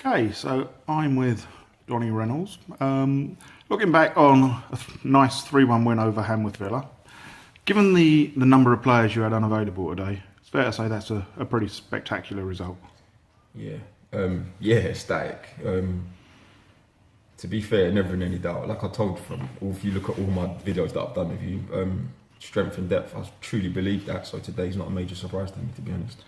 Okay, so I'm with Donny Rennalls. Looking back on a nice 3-1 win over Hanworth Villa, given the number of players you had unavailable today, it's fair to say that's a pretty spectacular result. Yeah, ecstatic. To be fair, never in any doubt. Like I told you, if you look at all my videos that I've done with you, strength and depth, I truly believe that. So today's not a major surprise to me, to be honest.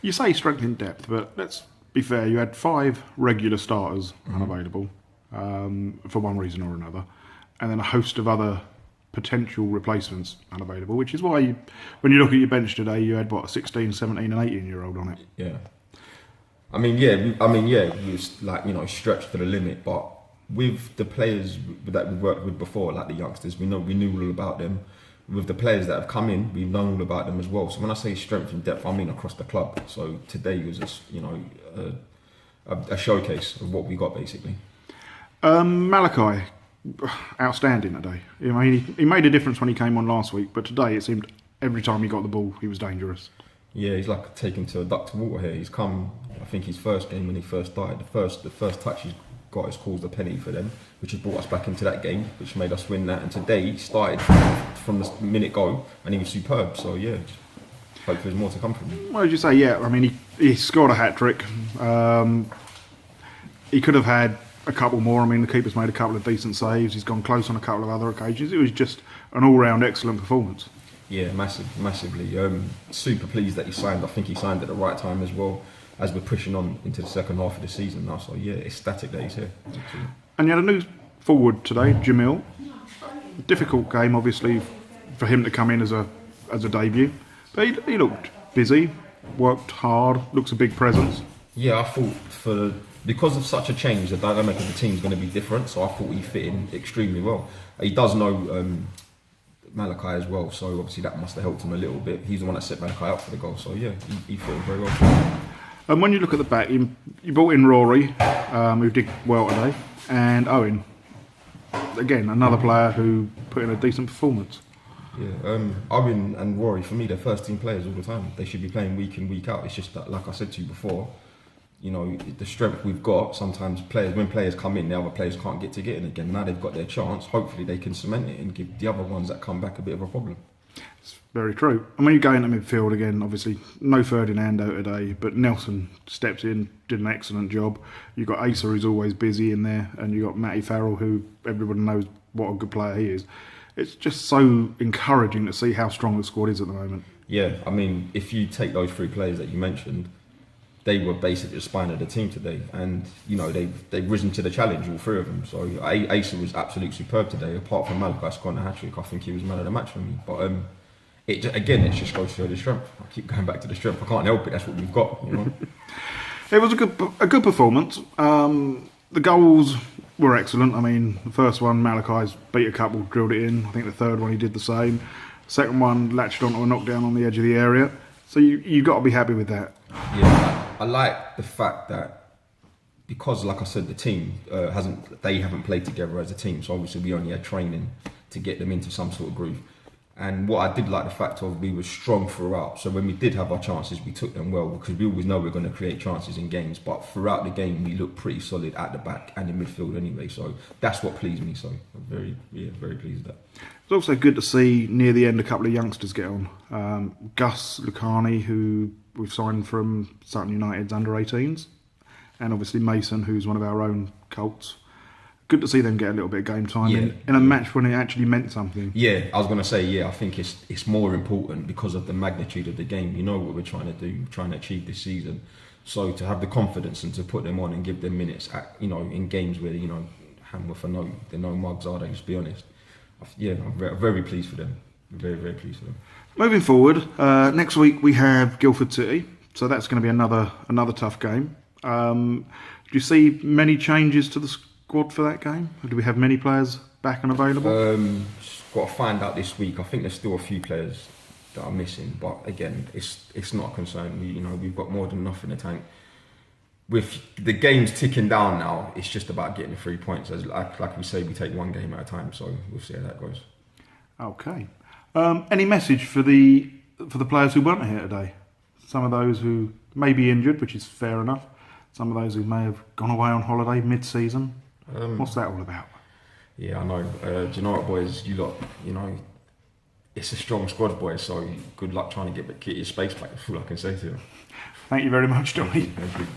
You say strength in depth, but let's be fair, you had 5 regular starters unavailable for one reason or another, and then a host of other potential replacements unavailable, which is why when you look at your bench today, you had, what, a 16, 17 and 18-year-old on it. Yeah. We was like, stretched to the limit, but with the players that we worked with before, like the youngsters, we knew all about them. With the players that have come in, we've known all about them as well. So when I say strength and depth, I mean across the club. So today was just, a showcase of what we got basically. Malachi, outstanding today. He made a difference when he came on last week, but today it seemed every time he got the ball, he was dangerous. Yeah, he's like taken to a duck to water here. He's come, I think his first game when he first started, the first touch he's got is caused a penny for them, which has brought us back into that game, which made us win that. And today he started from the minute go, and he was superb. So yeah, hope there's more to come from him. What did you say? Yeah, he scored a hat trick. He could have had a couple more. The keeper's made a couple of decent saves. He's gone close on a couple of other occasions. It was just an all-round excellent performance. Yeah, massively. Super pleased that he signed. I think he signed at the right time as well, as we're pushing on into the second half of the season now. So yeah, ecstatic that he's here. Absolutely. And you had a new forward today, Jamil. Difficult game, obviously, for him to come in as a debut. But he looked busy, worked hard, looks a big presence. Yeah, I thought because of such a change, the dynamic of the team is going to be different. So I thought he fit in extremely well. He does know Malachi as well, so obviously that must have helped him a little bit. He's the one that set Malachi up for the goal. So yeah, he fit in very well. And when you look at the back, you brought in Rory, who did well today, and Owen. Again, another player who put in a decent performance. Yeah, Owen and Rory, for me, they're first team players all the time. They should be playing week in, week out. It's just that, like I said to you before, the strength we've got, sometimes when players come in, the other players can't get in again. Now they've got their chance, hopefully they can cement it and give the other ones that come back a bit of a problem. It's very true. And when you go into midfield again, obviously no Ferdinando today, but Nelson steps in, did an excellent job. You've got Asa, who's always busy in there, and you've got Matty Farrell, who everybody knows what a good player he is. It's just so encouraging to see how strong the squad is at the moment. Yeah, if you take those 3 players that you mentioned, they were basically the spine of the team today, and they've risen to the challenge, all 3 of them. So Asa was absolutely superb today. Apart from Malachi scoring a hat trick, I think he was man of the match for me. But it just goes to show the strength. I keep going back to the strength. I can't help it. That's what we've got. It was a good performance. The goals were excellent. The first one, Malachi's beat a couple, drilled it in. I think the third one he did the same. Second one latched onto a knockdown on the edge of the area. So you've got to be happy with that. Yeah, I like the fact that because, like I said, the team haven't played together as a team. So obviously we only had training to get them into some sort of groove. And what I did like the fact of, we were strong throughout. So when we did have our chances, we took them well, because we always know we're going to create chances in games. But throughout the game, we looked pretty solid at the back and in midfield anyway. So that's what pleased me. So I'm very pleased with that. It's also good to see near the end a couple of youngsters get on. Gus Lucani, who we've signed from Sutton United's under-18s, and obviously Mason, who's one of our own Colts. Good to see them get a little bit of game time in a match when it actually meant something. Yeah, I was going to say, I think it's more important because of the magnitude of the game. You know what we're trying to do, trying to achieve this season. So to have the confidence and to put them on and give them minutes in games where, Hanworth they're no mugs, are they? Just be honest. I'm very pleased for them. Very, very pleased for them. Moving forward, next week we have Guildford City, so that's going to be another tough game. Do you see many changes to the squad for that game? Or do we have many players back and available? Got to find out this week. I think there's still a few players that are missing, but again, it's not a concern. We've got more than enough in the tank. With the games ticking down now, it's just about getting the 3 points. Like we say, we take one game at a time, so we'll see how that goes. Okay. Any message for the players who weren't here today? Some of those who may be injured, which is fair enough. some of those who may have gone away on holiday mid-season. What's that all about? Yeah, I know. Do you know what, boys? You lot, it's a strong squad, boys. So good luck trying to get your space back. That's all I can say to you. Thank you very much, Donny. Thank you.